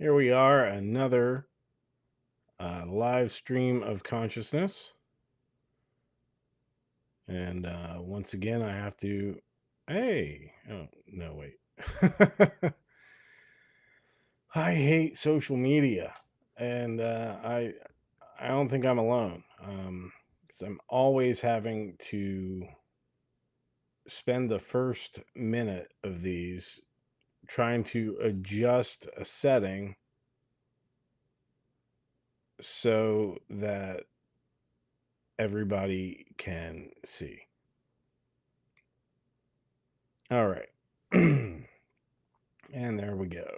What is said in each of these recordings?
Here we are, another live stream of consciousness. And once again, I have to. Hey, oh, no, wait. I hate social media. And I don't think I'm alone. Because I'm always having to spend the first minute of these trying to adjust a setting so that everybody can see. All right. And there we go.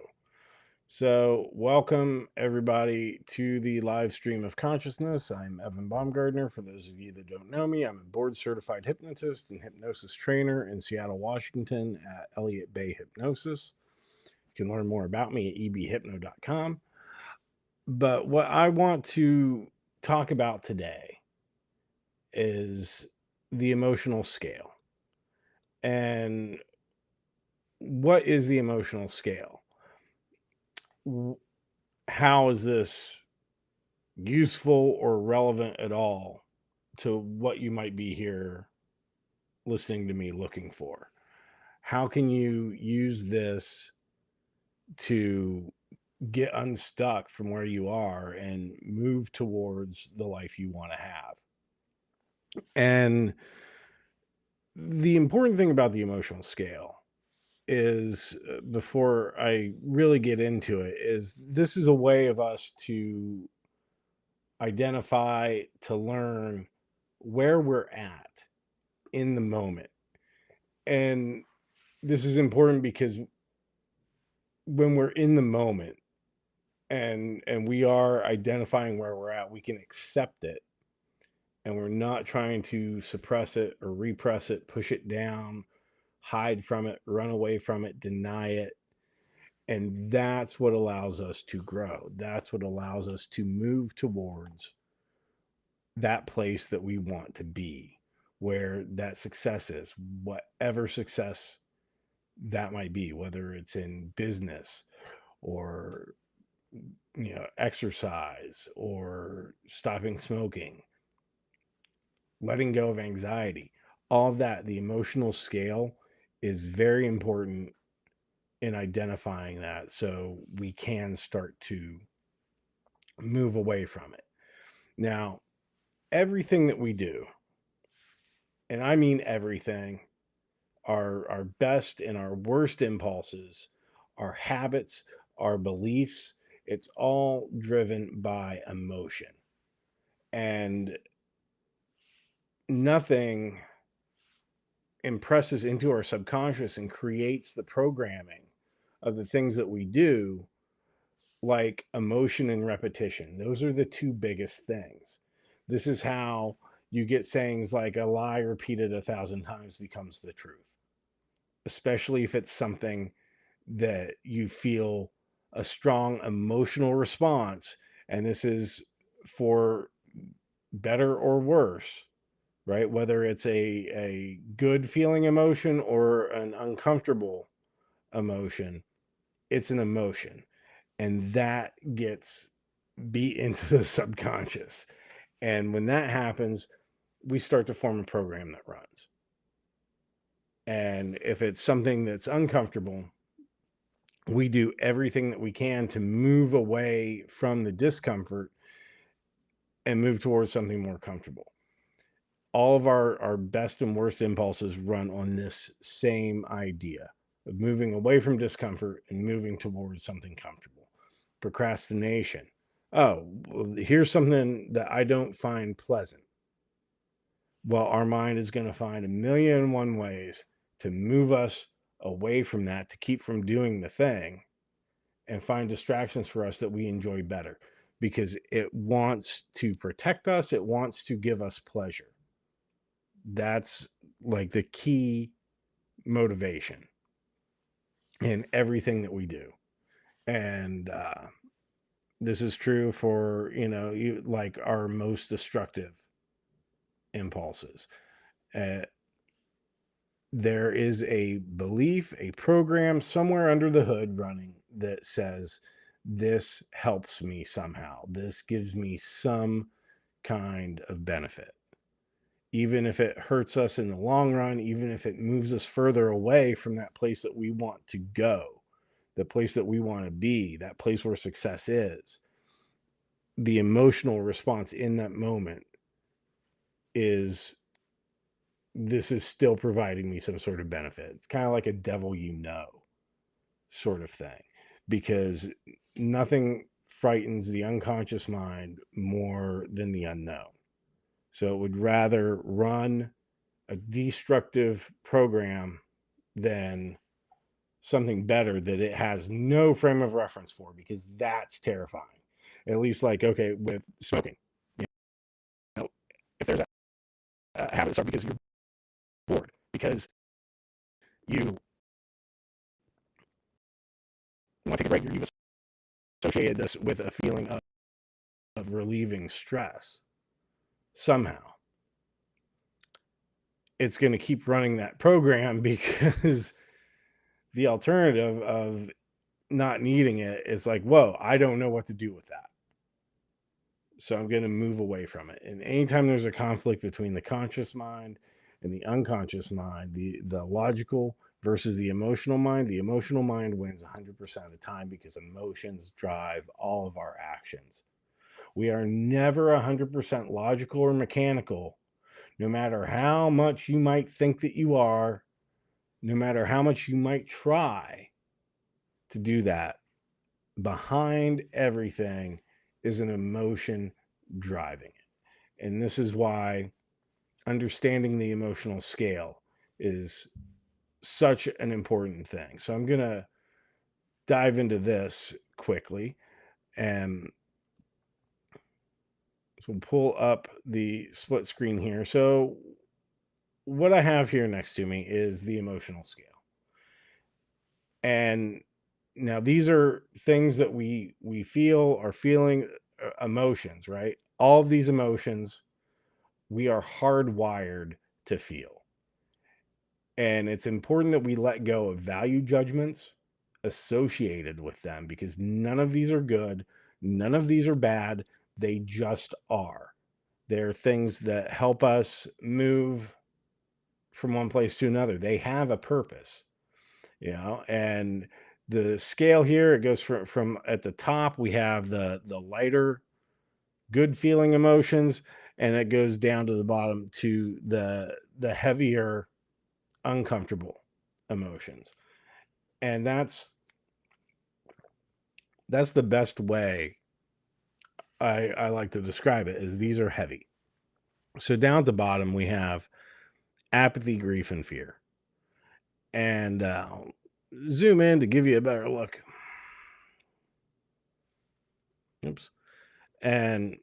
So, welcome everybody to the live stream of consciousness. I'm Evan Baumgardner. For those of you that don't know me, I'm a board certified hypnotist and hypnosis trainer in Seattle, Washington at Elliott Bay Hypnosis. You can learn more about me at ebhypno.com. But what I want to talk about today is the emotional scale. And what is the emotional scale? How is this useful or relevant at all to what you might be here listening to me looking for? How can you use this to get unstuck from where you are and move towards the life you want to have? And the important thing about the emotional scale is before I really get into it, is this is a way of us to identify, to learn where we're at in the moment. And this is important because when we're in the moment and we are identifying where we're at, we can accept it and we're not trying to suppress it or repress it, push it down, hide from it, run away from it, deny it. And that's what allows us to grow. That's what allows us to move towards that place that we want to be, where that success is, whatever success that might be, whether it's in business or exercise or stopping smoking, letting go of anxiety, all of that. The emotional scale is very important in identifying that so we can start to move away from it. Now, everything that we do, and I mean everything, our best and our worst impulses, our habits, our beliefs, it's all driven by emotion. And nothing impresses into our subconscious and creates the programming of the things that we do like emotion and repetition. Those are the two biggest things. This is how you get sayings like a lie repeated 1,000 times becomes the truth, especially if it's something that you feel a strong emotional response. And this is for better or worse, right? Whether it's a good feeling emotion or an uncomfortable emotion, it's an emotion. And that gets beat into the subconscious. And when that happens, we start to form a program that runs. And if it's something that's uncomfortable, we do everything that we can to move away from the discomfort and move towards something more comfortable. All of our best and worst impulses run on this same idea of moving away from discomfort and moving towards something comfortable. Procrastination. Oh, well, here's something that I don't find pleasant. Well, our mind is going to find a million and one ways to move us away from that, to keep from doing the thing and find distractions for us that we enjoy better because it wants to protect us. It wants to give us pleasure. That's like the key motivation in everything that we do. And this is true for, you like our most destructive impulses. Uh, there is a belief, a program somewhere under the hood running that says this helps me somehow. This gives me some kind of benefit. Even if it hurts us in the long run, even if it moves us further away from that place that we want to go, the place that we want to be, that place where success is, the emotional response in that moment is this is still providing me some sort of benefit. It's kind of like a devil sort of thing, because nothing frightens the unconscious mind more than the unknown. So it would rather run a destructive program than something better that it has no frame of reference for, because that's terrifying. At least, like, okay, with smoking, you know, if there's a habit start because you're bored, because you want to take a break, you've associated this with a feeling of relieving stress somehow. It's going to keep running that program because the alternative of not needing it is like, whoa, I don't know what to do with that. So I'm going to move away from it. And anytime there's a conflict between the conscious mind and the unconscious mind, the logical versus the emotional mind wins 100% of the time, because emotions drive all of our actions. We are never 100% logical or mechanical, no matter how much you might think that you are, no matter how much you might try to do that. Behind everything is an emotion driving it. And this is why understanding the emotional scale is such an important thing. So I'm going to dive into this quickly, and so we'll pull up the split screen here. So what I have here next to me is the emotional scale. And now these are things that we feel, are feeling, emotions, right? All of these emotions we are hardwired to feel. And it's important that we let go of value judgments associated with them, because none of these are good, none of these are bad. They just are. They're things that help us move from one place to another. They have a purpose, and the scale here, it goes from at the top, we have the lighter, good feeling emotions, and it goes down to the bottom to the heavier, uncomfortable emotions. And that's the best way I like to describe it, is these are heavy. So down at the bottom we have apathy, grief, and fear. And zoom in to give you a better look. Oops. And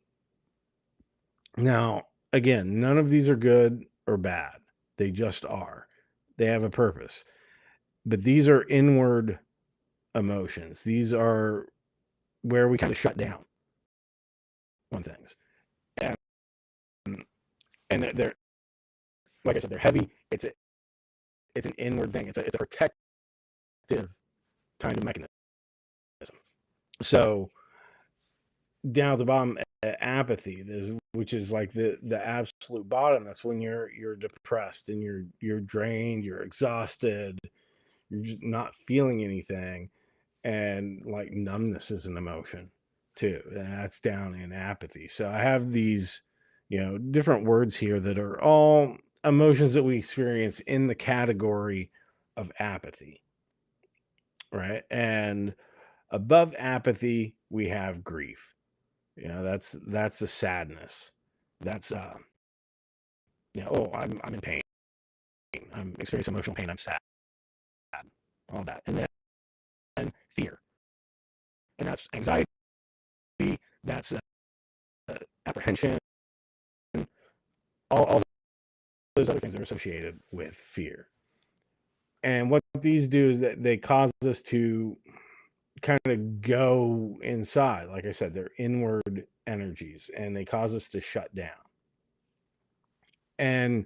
now, again, none of these are good or bad. They just are. They have a purpose. But these are inward emotions. These are where we kind of shut down on things. And they're, like I said, they're heavy. It's an inward thing. It's a protective kind of mechanism. So down at the bottom, apathy, which is like the absolute bottom. That's when you're depressed and you're drained, you're exhausted, you're just not feeling anything, and like numbness is an emotion too, and that's down in apathy. So I have these, different words here that are all emotions that we experience in the category of apathy, right? And above apathy, we have grief. That's the sadness. That's oh, I'm in pain. I'm experiencing emotional pain. I'm sad. All that, and then fear, and that's anxiety. That's apprehension. All those other things are associated with fear. And what these do is that they cause us to kind of go inside. Like I said, they're inward energies, and they cause us to shut down. And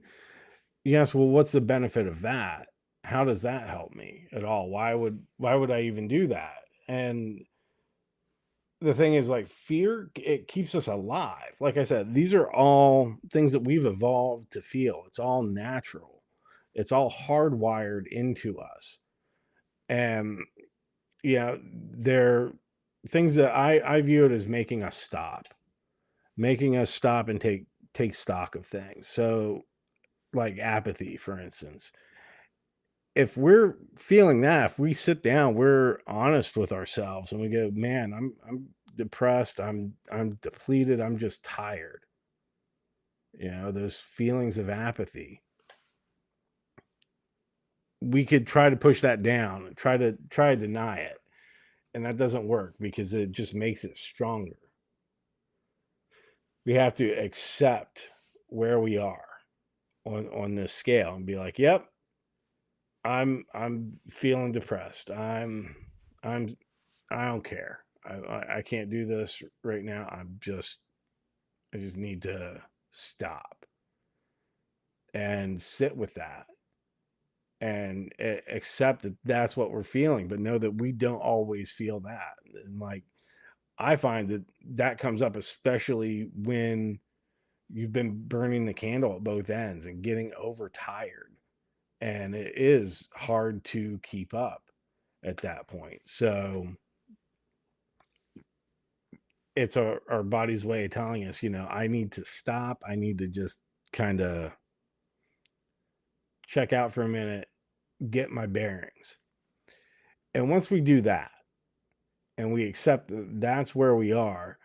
yes, well, what's the benefit of that? How does that help me at all? Why would I even do that? And the thing is, like, fear, it keeps us alive. Like I said, these are all things that we've evolved to feel. It's all natural. It's all hardwired into us. And yeah, they're things that I view it as making us stop and take stock of things. So, like apathy, for instance. If we're feeling that, if we sit down, we're honest with ourselves and we go, "Man, I'm depressed, I'm depleted, I'm just tired." You know, those feelings of apathy. We could try to push that down and try to deny it, and that doesn't work because it just makes it stronger. We have to accept where we are on this scale and be like, "Yep, I'm feeling depressed. I'm I don't care. I can't do this right now. I just need to stop and sit with that and accept that that's what we're feeling, but know that we don't always feel that." And like I find that that comes up especially when you've been burning the candle at both ends and getting overtired, and it is hard to keep up at that point. So it's our body's way of telling us, I need to stop. I need to just kind of check out for a minute, get my bearings. And once we do that and we accept that that's where we are,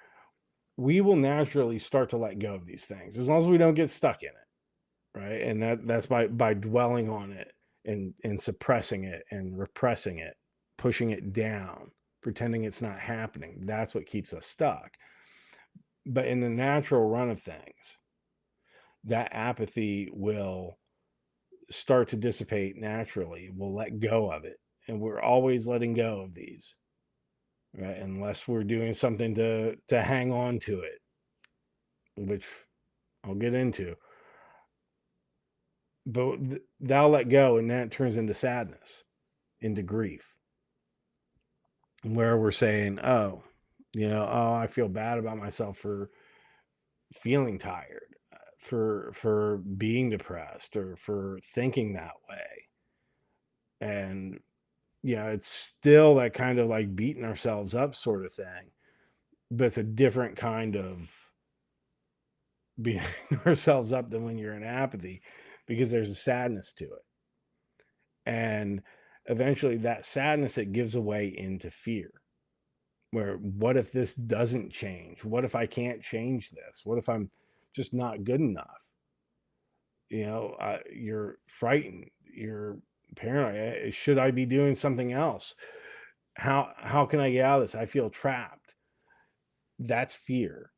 we will naturally start to let go of these things as long as we don't get stuck in it, right? And that's by dwelling on it and suppressing it and repressing it, pushing it down, pretending it's not happening. That's what keeps us stuck. But in the natural run of things, that apathy will start to dissipate naturally. We'll let go of it. And we're always letting go of these, right? Unless we're doing something to hang on to it, which I'll get into. But that'll let go, and that turns into sadness, into grief, where we're saying, "Oh, oh, I feel bad about myself for feeling tired, for being depressed, or for thinking that way." And yeah, it's still that kind of like beating ourselves up sort of thing, but it's a different kind of beating ourselves up than when you're in apathy because there's a sadness to it. And eventually that sadness, it gives away into fear. Where what if this doesn't change? What if I can't change this? What if I'm just not good enough? You're frightened. You're paranoid. Should I be doing something else? How can I get out of this? I feel trapped. That's fear.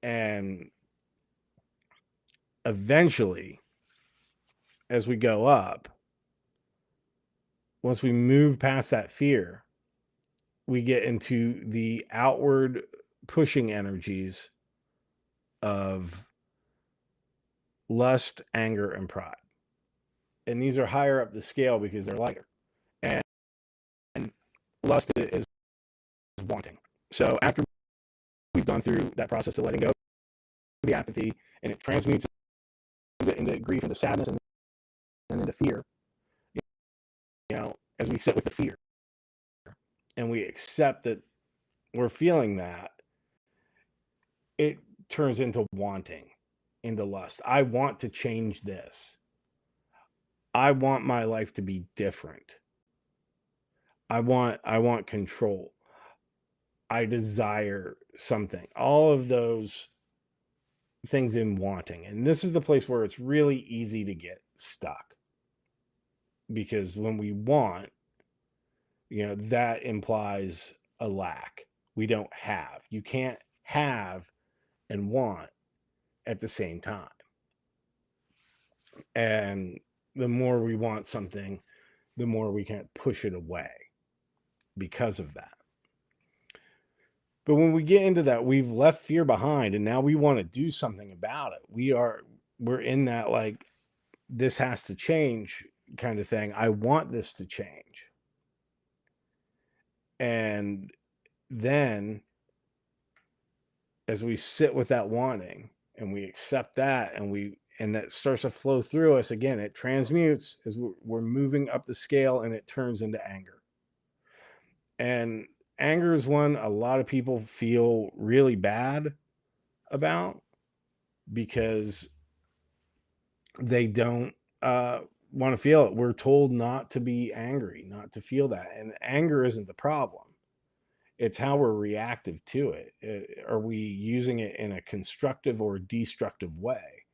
And eventually, as we go up, once we move past that fear, we get into the outward pushing energies of lust, anger, and pride. And these are higher up the scale because they're lighter. And lust is wanting. So after we've gone through that process of letting go of the apathy, and it transmutes into grief, into sadness, and into fear, as we sit with the fear and we accept that we're feeling that, it turns into wanting, into lust. I want to change this. I want my life to be different. I want control. I desire something. All of those things in wanting. And this is the place where it's really easy to get stuck. Because when we want, that implies a lack. We don't have. You can't have and want at the same time. And the more we want something, the more we can't push it away because of that. But when we get into that, we've left fear behind and now we want to do something about it. We're in that like this has to change kind of thing. I want this to change. And then as we sit with that wanting and we accept that, and that starts to flow through us again, it transmutes as we're moving up the scale, and it turns into anger. And anger is one a lot of people feel really bad about because they don't want to feel it. We're told not to be angry, not to feel that. And anger isn't the problem. It's how we're reactive to it. Are we using it in a constructive or destructive way?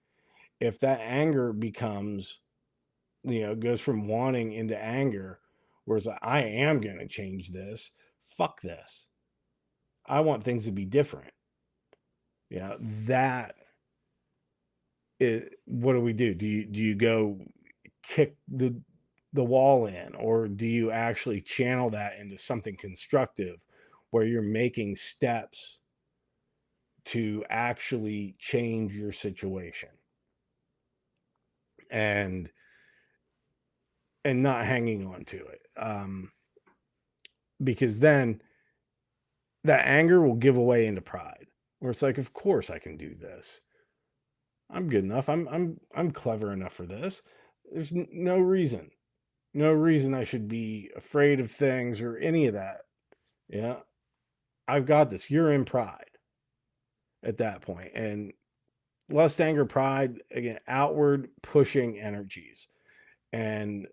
If that anger becomes, goes from wanting into anger, where it's like, I am going to change this, fuck this. I want things to be different. That what do we do? Do you go kick the wall in, or do you actually channel that into something constructive where you're making steps to actually change your situation and not hanging on to it? Because then that anger will give away into pride, where it's like, of course I can do this. I'm good enough. I'm clever enough for this. There's no reason. No reason I should be afraid of things or any of that. Yeah. I've got this. You're in pride at that point. And lust, anger, pride, again, outward pushing energies. And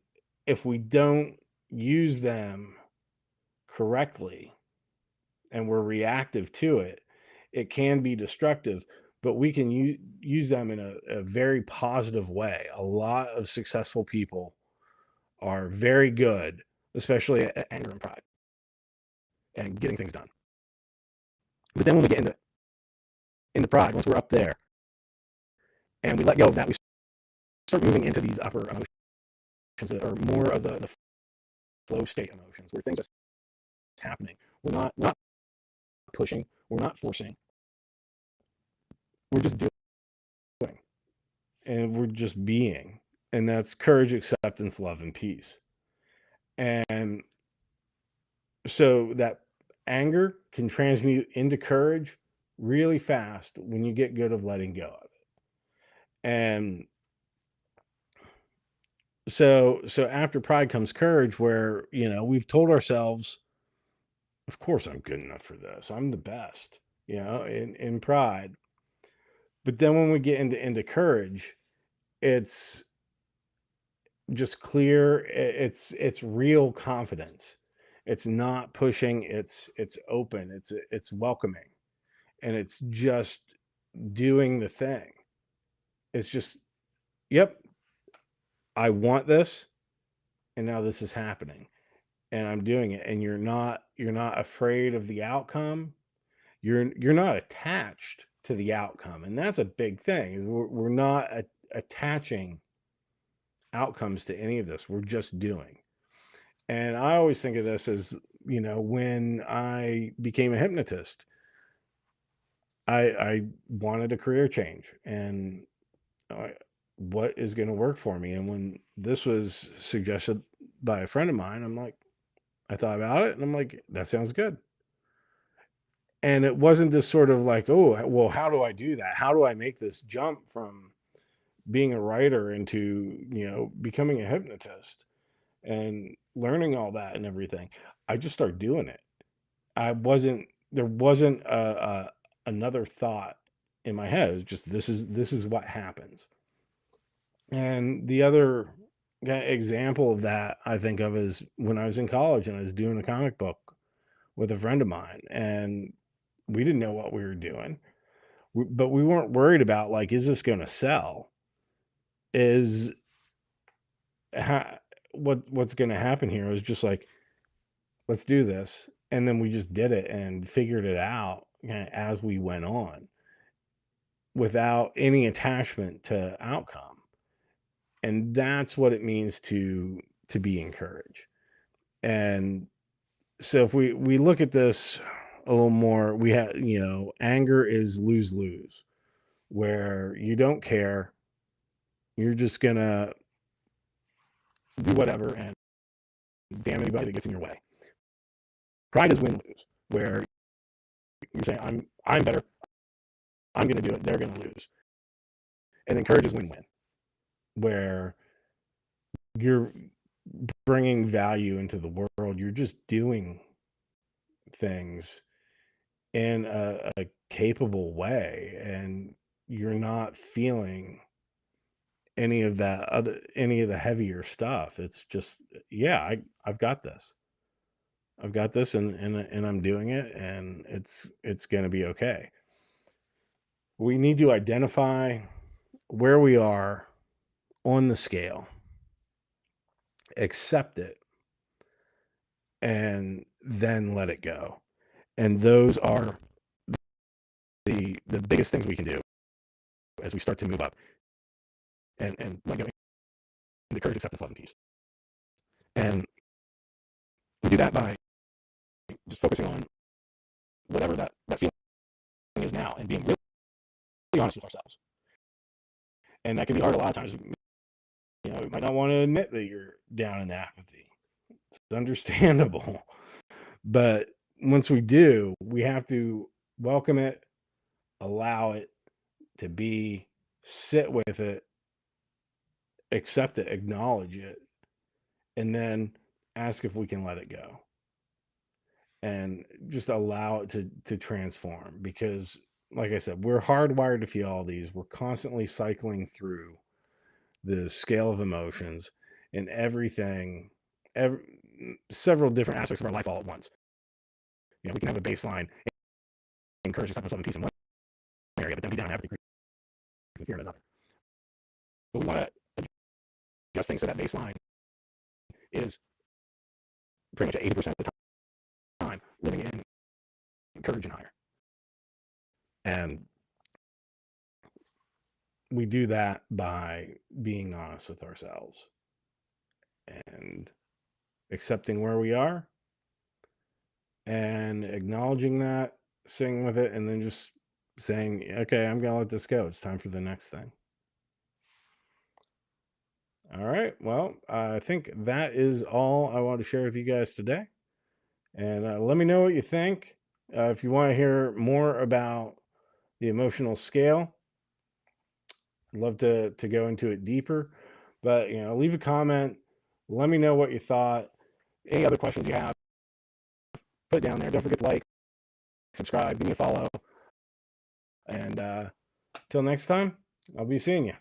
if we don't use them correctly and we're reactive to it, it can be destructive, but we can use them in a very positive way. A lot of successful people are very good, especially at anger and pride and getting things done. But then when we get into pride, once we're up there and we let go of that, we start moving into these upper emotions that are more of the flow state emotions, where things are happening. We're not pushing, we're not forcing, we're just doing, and we're just being. And that's courage, acceptance, love, and peace. And so that anger can transmute into courage really fast when you get good of letting go of it. And so after pride comes courage, where we've told ourselves, of course I'm good enough for this, I'm the best, in pride. But then when we get into courage, it's just clear, it's real confidence. It's not pushing, it's open, it's welcoming, and it's just doing the thing. It's just, yep, I want this, and now this is happening, and I'm doing it. And you're not afraid of the outcome. You're not attached to the outcome, and that's a big thing. Is we're not attaching outcomes to any of this. We're just doing. And I always think of this as, when I became a hypnotist, I wanted a career change, and what is going to work for me. And when this was suggested by a friend of mine, I thought about it, and I'm like, that sounds good. And it wasn't this sort of like, oh, well, how do I do that? How do I make this jump from being a writer into, becoming a hypnotist and learning all that and everything? I just started doing it. There wasn't another thought in my head. It was just, this is what happens. And the other example of that I think of is when I was in college and I was doing a comic book with a friend of mine, and we didn't know what we were doing, but we weren't worried about, like, is this going to sell? Is ha- what's going to happen here? It was just like, let's do this. And then we just did it and figured it out as we went on without any attachment to outcome. And that's what it means to be encouraged. And so if we look at this a little more, we have, anger is lose-lose, where you don't care, you're just gonna do whatever and damn anybody that gets in your way. Pride is win-lose, where you're saying, I'm better, I'm going to do it, they're going to lose. And then courage is win-win, where you're bringing value into the world. You're just doing things in a capable way, and you're not feeling any of the heavier stuff. It's just, yeah, I've got this. I've got this, and I'm doing it, and it's going to be okay. We need to identify where we are on the scale, accept it, and then let it go. And those are the biggest things we can do as we start to move up and let go into courage, acceptance, love, and peace. And we do that by just focusing on whatever that feeling is now, and being really honest with ourselves. And that can be hard a lot of times. You might not want to admit that you're down in apathy. It's understandable. But once we do, we have to welcome it, allow it to be, sit with it, accept it, acknowledge it, and then ask if we can let it go. And just allow it to transform. Because, like I said, we're hardwired to feel all these. We're constantly cycling through the scale of emotions and everything, several different aspects of our life all at once. We can have a baseline, encourage acceptance, love, and peace in one area, but then be down and have fear in another. But we want to adjust things so that baseline is pretty much 80% of the time living in courage and higher. And we do that by being honest with ourselves and accepting where we are and acknowledging that, sitting with it, and then just saying, okay, I'm going to let this go. It's time for the next thing. All right. Well, I think that is all I want to share with you guys today. And let me know what you think. If you want to hear more about the emotional scale, I'd love to go into it deeper. But, leave a comment. Let me know what you thought. Any other questions you have, put it down there. Don't forget to like, subscribe, give me a follow. And till next time, I'll be seeing you.